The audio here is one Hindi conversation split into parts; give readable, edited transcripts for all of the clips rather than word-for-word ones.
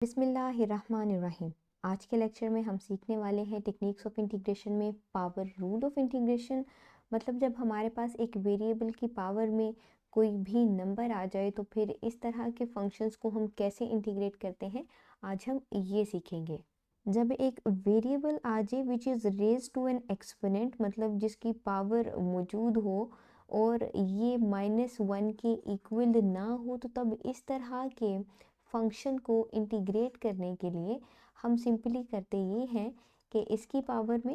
बिस्मिल्लाहिर्रहमानिर्रहीम। आज के लेक्चर में हम सीखने वाले हैं टेक्निक्स ऑफ इंटीग्रेशन में पावर रूल ऑफ इंटीग्रेशन। मतलब जब हमारे पास एक वेरिएबल की पावर में कोई भी नंबर आ जाए तो फिर इस तरह के फंक्शंस को हम कैसे इंटीग्रेट करते हैं, आज हम ये सीखेंगे। जब एक वेरिएबल आ जाए which is raise to an exponent, मतलब जिसकी पावर मौजूद हो और ये -1 के इक्वल ना हो, तो तब इस तरह के फंक्शन को इंटीग्रेट करने के लिए हम सिंपली करते ये हैं कि इसकी पावर में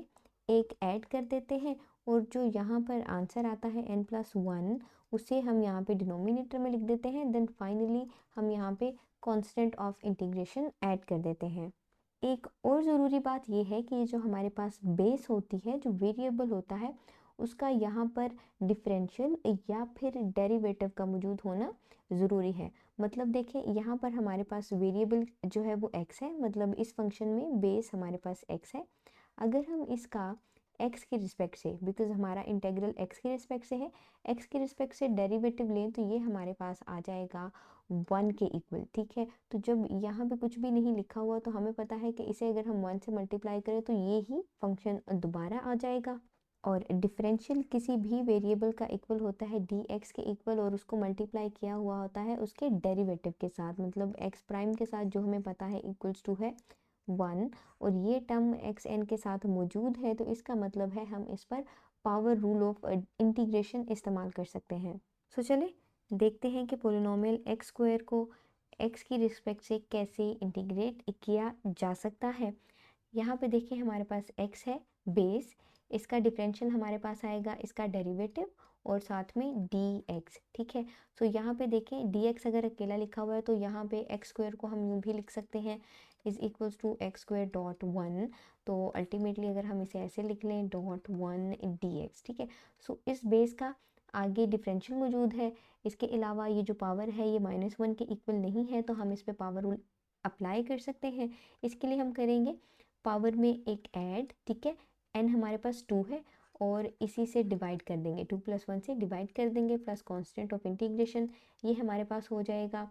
एक ऐड कर देते हैं और जो यहाँ पर आंसर आता है n+1 उसे हम यहाँ पे डिनोमिनेटर में लिख देते हैं। देन फाइनली हम यहाँ पे कांस्टेंट ऑफ इंटीग्रेशन ऐड कर देते हैं। एक और ज़रूरी बात यह है कि ये जो हमारे पास बेस होती है, जो वेरिएबल होता है, उसका यहाँ पर डिफरेंशियल या फिर डेरिवेटिव का मौजूद होना ज़रूरी है। मतलब देखें, यहाँ पर हमारे पास वेरिएबल जो है वो x है, मतलब इस फंक्शन में बेस हमारे पास x है। अगर हम इसका x के रिस्पेक्ट से, बिकॉज हमारा इंटेग्रल x के रिस्पेक्ट से है, x के रिस्पेक्ट से डेरिवेटिव लें तो ये हमारे पास आ जाएगा 1 के इक्वल। ठीक है, तो जब यहाँ पे कुछ भी नहीं लिखा हुआ तो हमें पता है कि इसे अगर हम 1 से मल्टीप्लाई करें तो ये ही फंक्शन दोबारा आ जाएगा। और डिफरेंशियल किसी भी वेरिएबल का इक्वल होता है dx के इक्वल, और उसको मल्टीप्लाई किया हुआ होता है उसके डेरिवेटिव के साथ, मतलब x प्राइम के साथ, जो हमें पता है इक्वल्स टू है 1, और ये टर्म एक्स एन के साथ मौजूद है, तो इसका मतलब है हम इस पर पावर रूल ऑफ इंटीग्रेशन इस्तेमाल कर सकते हैं। सो चले देखते हैं कि पोलिनोमियल एक्स स्क्वायर को एक्स की रिस्पेक्ट से कैसे इंटीग्रेट किया जा सकता है। यहाँ पे देखिए हमारे पास x है बेस, इसका डिफरेंशियल हमारे पास आएगा इसका डेरिवेटिव और साथ में dx। ठीक है, तो यहाँ पे देखें dx अगर अकेला लिखा हुआ है तो यहाँ पे x स्क्वायर को हम यूँ भी लिख सकते हैं is equals to x square dot 1। तो अल्टीमेटली अगर हम इसे ऐसे लिख लें डॉट 1 dx। ठीक है, सो इस बेस का आगे डिफरेंशियल मौजूद है। इसके अलावा ये जो पावर है ये -1 के इक्वल नहीं है, तो हम इस पर पावर रूल अप्लाई कर सकते हैं। इसके लिए हम करेंगे पावर में एक ऐड। ठीक है, n हमारे पास 2 है और इसी से डिवाइड कर देंगे, 2 + 1 से डिवाइड कर देंगे, प्लस कांस्टेंट ऑफ इंटीग्रेशन, ये हमारे पास हो जाएगा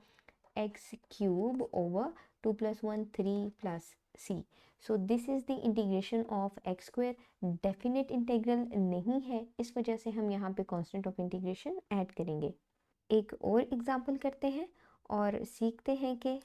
x³ over 2 + 1 3 + c। So this is the integration of x square. Definite integral नहीं है, इस वजह से हम यहाँ पे कांस्टेंट ऑफ इंटीग्रेशन ऐड करेंगे। एक और एग्जाम्पल करते हैं और सीखते हैं कि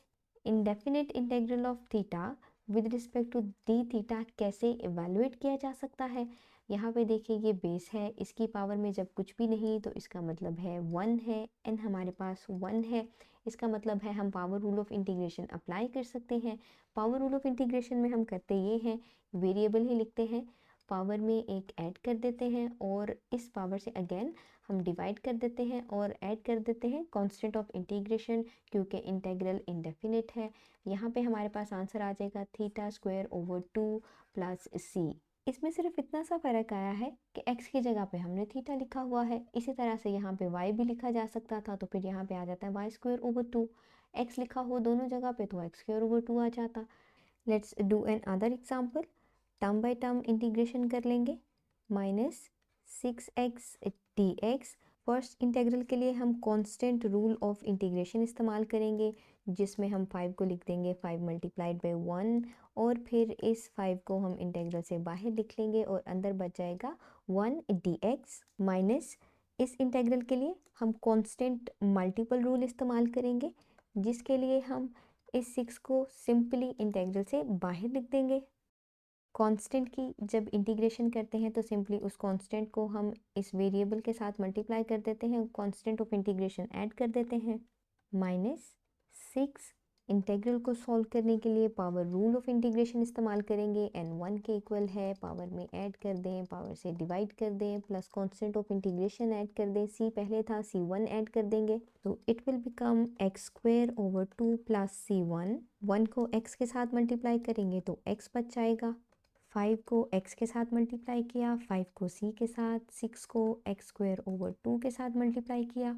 indefinite integral of theta with respect to d theta कैसे इवेलुएट किया जा सकता है। यहाँ पे देखिए ये बेस है, इसकी पावर में जब कुछ भी नहीं तो इसका मतलब है 1 है, n हमारे पास 1 है, इसका मतलब है हम power rule of integration apply कर सकते हैं। पावर रूल ऑफ इंटीग्रेशन में हम करते ये हैं, वेरिएबल ही लिखते हैं, पावर में एक ऐड कर देते हैं और इस पावर से अगेन हम डिवाइड कर देते हैं और ऐड कर देते हैं कांस्टेंट ऑफ इंटीग्रेशन, क्योंकि इंटीग्रल इंडेफिनिट है। यहाँ पे हमारे पास आंसर आ जाएगा θ² + c। इसमें सिर्फ इतना सा फ़र्क आया है कि x की जगह पे हमने थीटा लिखा हुआ है। इसी तरह से यहाँ पे y भी लिखा जा सकता था, तो फिर यहाँ पे आ जाता है y²/2। x लिखा हो दोनों जगह पे तो x²/2 आ जाता। Let's do an other example. Term by term integration कर लेंगे। -6x dx। फर्स्ट इंटीग्रल के लिए हम कांस्टेंट रूल ऑफ इंटीग्रेशन इस्तेमाल करेंगे, जिसमें हम 5 को लिख देंगे 5 × 1, और फिर इस 5 को हम इंटीग्रल से बाहर लिख लेंगे और अंदर बच जाएगा 1 dx। माइनस इस इंटीग्रल के लिए हम कांस्टेंट मल्टीपल रूल इस्तेमाल करेंगे, जिसके लिए हम इस 6 को सिंपली इंटीग्रल से बाहर लिख देंगे। कांस्टेंट की जब इंटीग्रेशन करते हैं तो सिंपली उस कांस्टेंट को हम इस वेरिएबल के साथ मल्टीप्लाई कर देते हैं, कांस्टेंट ऑफ इंटीग्रेशन ऐड कर देते हैं। -6 इंटीग्रल को सॉल्व करने के लिए पावर रूल ऑफ इंटीग्रेशन इस्तेमाल करेंगे, n 1 के इक्वल है, पावर में ऐड कर दें, पावर से डिवाइड कर दें, plus constant of integration add कर दें, c पहले था c1 ऐड कर देंगे, तो it will become x²/2 + c1। 1 को x के साथ मल्टीप्लाई करेंगे तो x बच जाएगा, 5 को x के साथ मल्टीप्लाई किया, 5 को c के साथ, 6 को x²/2 के साथ मल्टीप्लाई किया,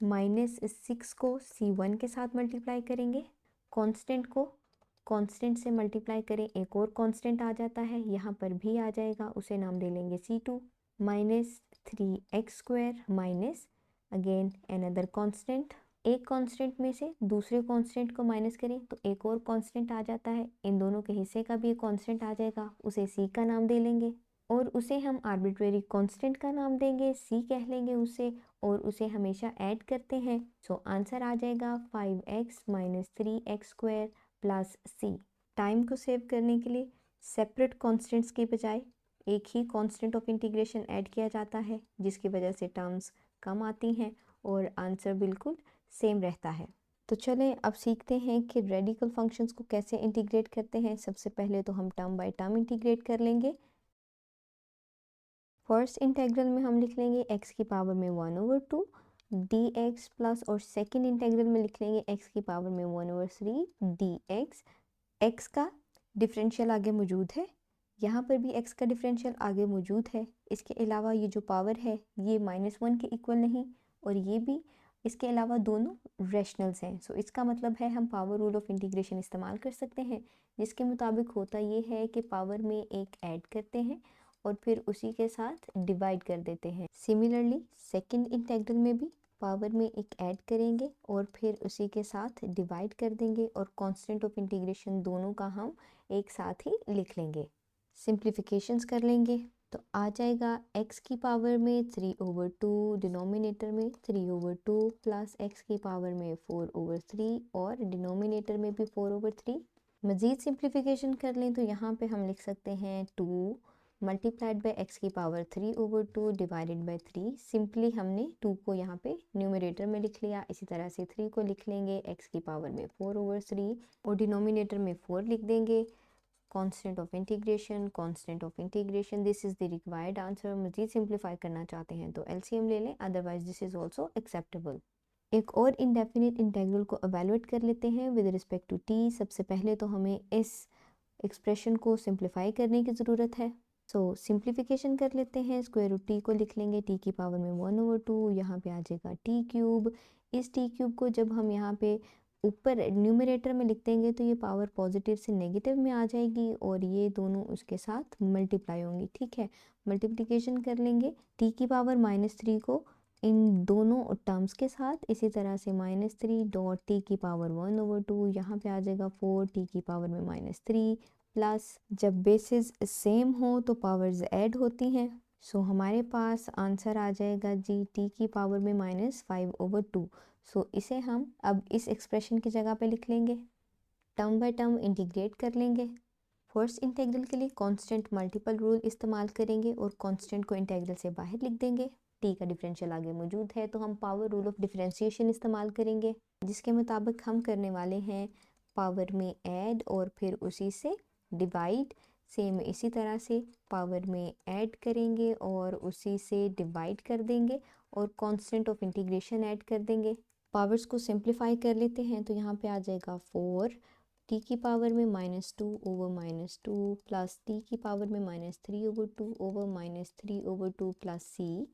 -6 को c1 के साथ मल्टीप्लाई करेंगे। कांस्टेंट को कांस्टेंट से मल्टीप्लाई करें, एक और कांस्टेंट आ जाता है, यहाँ पर भी आ जाएगा, उसे नाम दे लेंगे c2। -3x² minus again another constant एक कांस्टेंट में से दूसरे कांस्टेंट को माइनस करें तो एक और कांस्टेंट आ जाता है, इन दोनों के हिस्से का भी एक कांस्टेंट आ जाएगा, उसे c का नाम दे लेंगे और उसे हम आर्बिट्रेरी कांस्टेंट का नाम देंगे, c कह लेंगे उसे, और उसे हमेशा ऐड करते हैं। सो आंसर आ जाएगा 5x minus 3x square plus c। Time को सेव करने के लिए सेपरेट कांस्टेंट्स के बजाय एक ही कांस्टेंट ऑफ इंटीग्रेशन ऐड किया जाता है, जिसकी वजह से टर्म्स कम आती हैं और आंसर बिल्कुल सेम रहता है। तो चलें अब सीखते हैं कि रेडिकल फंक्शंस को कैसे इंटीग्रेट करते हैं। सबसे पहले तो हम टर्म बाय टर्म इंटीग्रेट कर लेंगे। फर्स्ट इंटेग्रल में हम लिख लेंगे x की पावर में 1/2 dx प्लस, और सेकंड इंटेग्रल में लिख लेंगे x की पावर में 1/3 dx। x का डिफरेंशियल आगे मौजूद है, यहाँ पर भी x का डिफरेंशियल आगे मौजूद है। इसके अलावा ये जो पावर है ये -1 के इक्वल नहीं, और ये भी, इसके अलावा दोनों रैशनल्स हैं। सो इसका मतलब है हम पावर रूल ऑफ इंटीग्रेशन इस्तेमाल कर सकते हैं, जिसके मुताबिक होता ये है कि पावर में एक ऐड करते हैं और फिर उसी के साथ डिवाइड कर देते हैं। सिमिलरली सेकंड इंटेग्रल में भी पावर में एक ऐड करेंगे और फिर उसी के साथ डिवाइड कर देंगे, और कांस्टेंट ऑफ इंटीग्रेशन दोनों का हम एक साथ ही लिख लेंगे। सिंप्लीफिकेशंस कर लेंगे तो आ जाएगा x की पावर में 3/2, डिनोमिनेटर में 3/2 प्लस x की पावर में 4/3 और डिनोमिनेटर में भी 4/3। मज़ीद सिंप्लीफिकेशन कर लें तो यहाँ पे हम लिख सकते हैं 2 मल्टीप्लाइड बाय x की पावर 3/2 डिवाइडेड बाय 3। सिंपली हमने 2 को यहाँ पे न्यूमरेटर में लिख लिया, इसी तरह से 3 को लिख लेंगे x की पावर में 4/3 और डिनोमिनेटर में 4 लिख देंगे। Constant of integration, constant of integration, this is the required answer. मज़ीद सिंप्लीफाई करना चाहते हैं तो एलसीएम ले लें, otherwise this is also acceptable. एक और इंडेफिनिट इंटीग्रल को एवेलुएट कर लेते हैं विद रिस्पेक्ट टू टी। सबसे पहले तो हमें इस एक्सप्रेशन को सिंप्लीफाई करने की ज़रूरत है। सो सिंप्लीफिकेशन कर लेते हैं। स्क्वायर रूट टी को लिख लेंगे टी की पावर में 1/2, यहाँ पे आ जाएगा टी क्यूब। इस टी क्यूब को जब हम यहाँ पे ऊपर न्यूमरेटर में लिख देंगे तो ये पावर पॉजिटिव से नेगेटिव में आ जाएगी और ये दोनों उसके साथ मल्टीप्लाई होंगी। ठीक है, मल्टीप्लिकेशन कर लेंगे टी की पावर -3 को इन दोनों टर्म्स के साथ, इसी तरह से -3 डॉट टी की पावर 1/2, यहाँ पे आ जाएगा 4 टी की पावर में -3 प्लस, जब बेसिस सेम हो तो पावर्स ऐड होती हैं। सो हमारे पास आंसर आ जाएगा जी टी की पावर में -5/2। सो इसे हम अब इस एक्सप्रेशन की जगह पे लिख लेंगे, टर्म बाय टर्म इंटीग्रेट कर लेंगे। फर्स्ट इंटीग्रल के लिए कांस्टेंट मल्टीपल रूल इस्तेमाल करेंगे और कांस्टेंट को इंटीग्रल से बाहर लिख देंगे। टी का डिफरेंशियल आगे मौजूद है तो हम पावर रूल ऑफ डिफरेंशिएशन इस्तेमाल करेंगे, जिसके मुताबिक हम करने वाले हैं पावर में ऐड और फिर उसी से डिवाइड। सेम इसी तरह से पावर में ऐड करेंगे और उसी से डिवाइड कर देंगे और कांस्टेंट ऑफ इंटीग्रेशन ऐड कर देंगे। पावर्स को सिंप्लीफाई कर लेते हैं तो यहाँ पे आ जाएगा 4 टी की पावर में -2/-2 प्लस टी की पावर में -3/2 प्लस सी।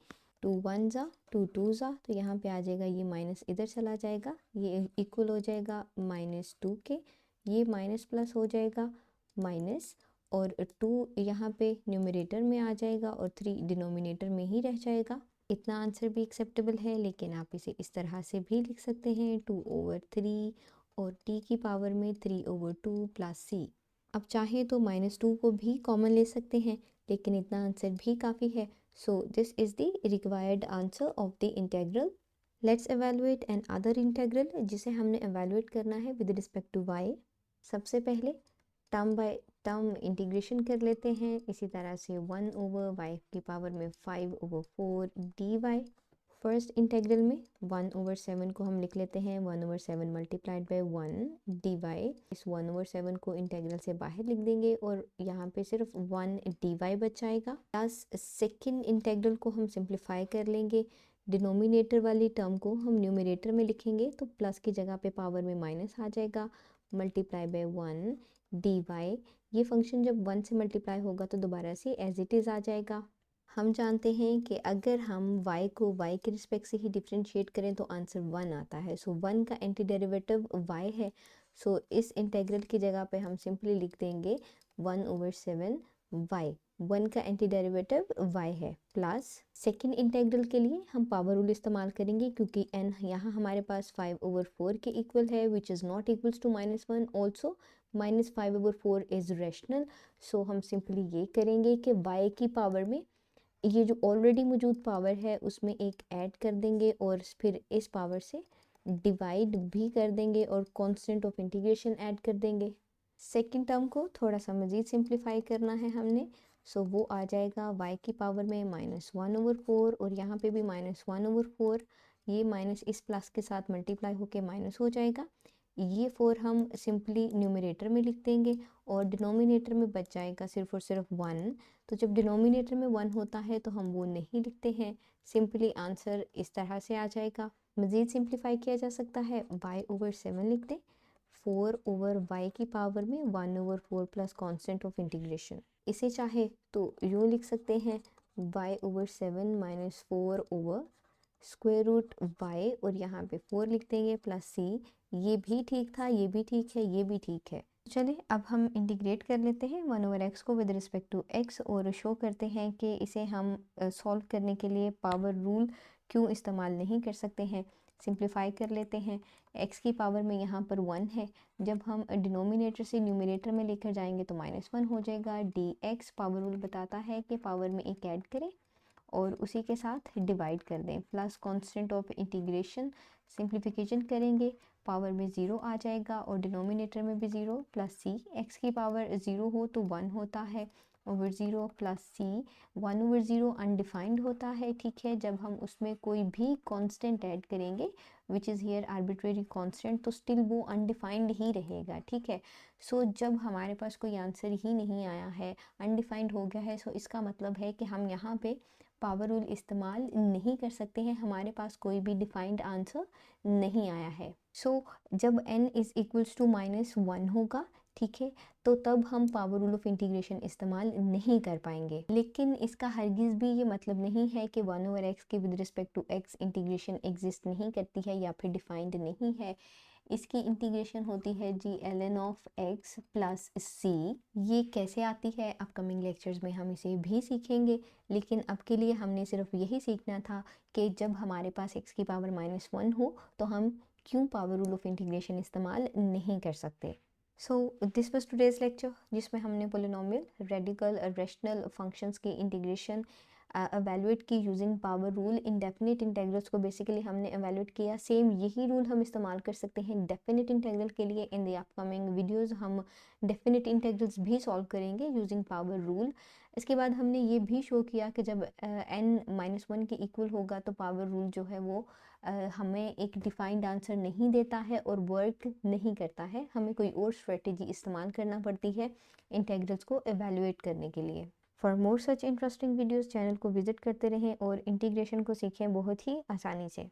2 1 ज़ा 2 2 ज़ा, तो यहाँ पे आ जाएगा ये माइनस इधर चला जाएगा, ये इक्वल हो जाएगा -2 के, ये माइनस प्लस हो जाएगा माइनस, और 2 यहाँ पे न्यूमरेटर में आ जाएगा और 3 डिनोमिनेटर में ही रह जाएगा। इतना आंसर भी एक्सेप्टेबल है, लेकिन आप इसे इस तरह से भी लिख सकते हैं 2/3 और t की पावर में 3/2 प्लस सी। अब चाहे तो -2 को भी कॉमन ले सकते हैं, लेकिन इतना आंसर भी काफ़ी है। So this is the required answer of the integral. Let's evaluate another integral, जिसे हमने एवेलुएट करना है विद रिस्पेक्ट टू y। सबसे पहले टर्म बाय टर्म इंटीग्रेशन कर लेते हैं, इसी तरह से 1/y की पावर में 5/4 dy। फर्स्ट इंटीग्रल में 1/7 को हम लिख लेते हैं 1/7 मल्टीप्लाइड बाय 1 dy। इस 1/7 को इंटीग्रल से बाहर लिख देंगे और यहाँ पे सिर्फ 1 dy बच जाएगा। प्लस सेकंड इंटीग्रल को हम सिंप्लीफाई कर लेंगे, डिनोमिनेटर वाली टर्म को हम न्यूमरेटर में लिखेंगे तो प्लस की जगह पे पावर में माइनस आ जाएगा, मल्टीप्लाई बाय 1 dy। ये फंक्शन जब 1 से मल्टीप्लाई होगा तो दोबारा से एज इट इज़ आ जाएगा। हम जानते हैं कि अगर हम y को y के रिस्पेक्ट से ही डिफरेंशिएट करें तो आंसर 1 आता है। सो 1 का एंटी डेरिवेटिव y है। सो इस इंटीग्रल की जगह पे हम सिंपली लिख देंगे 1/7 y। 1 का एंटी डेरिवेटिव y है, प्लस सेकंड इंटेग्रल के लिए हम पावर रूल इस्तेमाल करेंगे क्योंकि n यहाँ हमारे पास 5/4 के इक्वल है, which is not equals to -1, also -5/4 is rational. So हम सिंपली ये करेंगे कि y की पावर में ये जो ऑलरेडी मौजूद पावर है उसमें एक ऐड कर देंगे और फिर इस पावर से डिवाइड भी कर देंगे और कांस्टेंट ऑफ इंटीग्रेशन ऐड कर देंगे। सेकंड टर्म को थोड़ा सा मज़ीद सिंप्लीफाई करना है हमने, सो वो आ जाएगा y की पावर में -1/4 और यहाँ पे भी -1/4, ये माइनस इस प्लस के साथ मल्टीप्लाई होके माइनस हो जाएगा। ये 4 हम सिंपली न्यूमरेटर में लिख देंगे और डिनोमिनेटर में बच जाएगा सिर्फ और सिर्फ 1। तो जब डिनोमिनेटर में 1 होता है तो हम वो नहीं लिखते हैं, सिंपली आंसर इस तरह से आ जाएगा। मज़ीद सिंप्लीफाई किया जा सकता है, y/7 लिख दें, 4/y की पावर में 1/4 प्लस कांस्टेंट ऑफ इंटीग्रेशन। इसे चाहे तो यूँ लिख सकते हैं y/7 minus 4 square root y और यहाँ पे 4 लिख देंगे प्लस c। ये भी ठीक था, ये भी ठीक है, ये भी ठीक है। चलिए अब हम इंटीग्रेट कर लेते हैं 1/x को विद रिस्पेक्ट टू x और शो करते हैं कि इसे हम सॉल्व करने के लिए पावर रूल क्यों इस्तेमाल नहीं कर सकते हैं। सिंप्लीफाई कर लेते हैं, x की पावर में यहाँ पर 1 है, जब हम डिनोमिनेटर से न्यूमरेटर में लेकर जाएंगे तो -1 हो जाएगा। dx पावर रूल बताता है कि पावर में एक ऐड करें और उसी के साथ डिवाइड कर दें, plus constant of integration. Simplification करेंगे, पावर में 0 आ जाएगा और डिनोमिनेटर में भी 0, प्लस c। x की पावर 0 हो तो 1 होता है ओवर 0 प्लस c। 1/0 अनडिफाइंड होता है, ठीक है। जब हम उसमें कोई भी कांस्टेंट ऐड करेंगे which is here arbitrary constant तो स्टिल वो अनडिफाइंड ही रहेगा, ठीक है। सो जब हमारे पास कोई आंसर ही नहीं आया है, अनडिफाइंड हो गया है, सो इसका मतलब है कि हम यहाँ पे पावर रूल इस्तेमाल नहीं कर सकते हैं, हमारे पास कोई भी डिफाइंड आंसर नहीं आया है। सो जब n इज़ इक्वल्स टू -1 होगा, ठीक है, तो तब हम पावर रूल ऑफ इंटीग्रेशन इस्तेमाल नहीं कर पाएंगे। लेकिन इसका हरगिज़ भी ये मतलब नहीं है कि 1/x के with respect to x integration exist नहीं करती है या फिर डिफाइंड नहीं है। इसकी इंटीग्रेशन होती है जी ln of x plus c। ये कैसे आती है अपकमिंग लेक्चर्स में हम इसे भी सीखेंगे, लेकिन अब के लिए हमने सिर्फ यही सीखना था कि जब हमारे पास x की पावर -1 हो तो हम क्यों पावर रूल ऑफ इंटीग्रेशन इस्तेमाल नहीं कर सकते। So this was today's lecture जिसमें हमने पोलिनोमियल, रेडिकल, रैशनल फंक्शंस की इंटीग्रेशन एवेलुएट की using power rule. Indefinite integrals को बेसिकली हमने एवेलुएट किया। सेम यही रूल हम इस्तेमाल कर सकते हैं डेफिनिट इंटेग्रल के लिए। इन द अपकमिंग वीडियोस हम डेफिनिट इंटेग्रल्स भी सॉल्व करेंगे यूजिंग पावर रूल। इसके बाद हमने ये भी शो किया कि जब n-1 के इक्वल होगा तो पावर रूल जो है वो हमें एक डिफाइंड आंसर नहीं देता है और वर्क नहीं करता है, हमें कोई और स्ट्रेटेजी इस्तेमाल करना पड़ती है इंटेग्रल्स को एवेलुएट करने के लिए। For more such interesting videos channel को विजिट करते रहें और इंटीग्रेशन को सीखें बहुत ही आसानी से।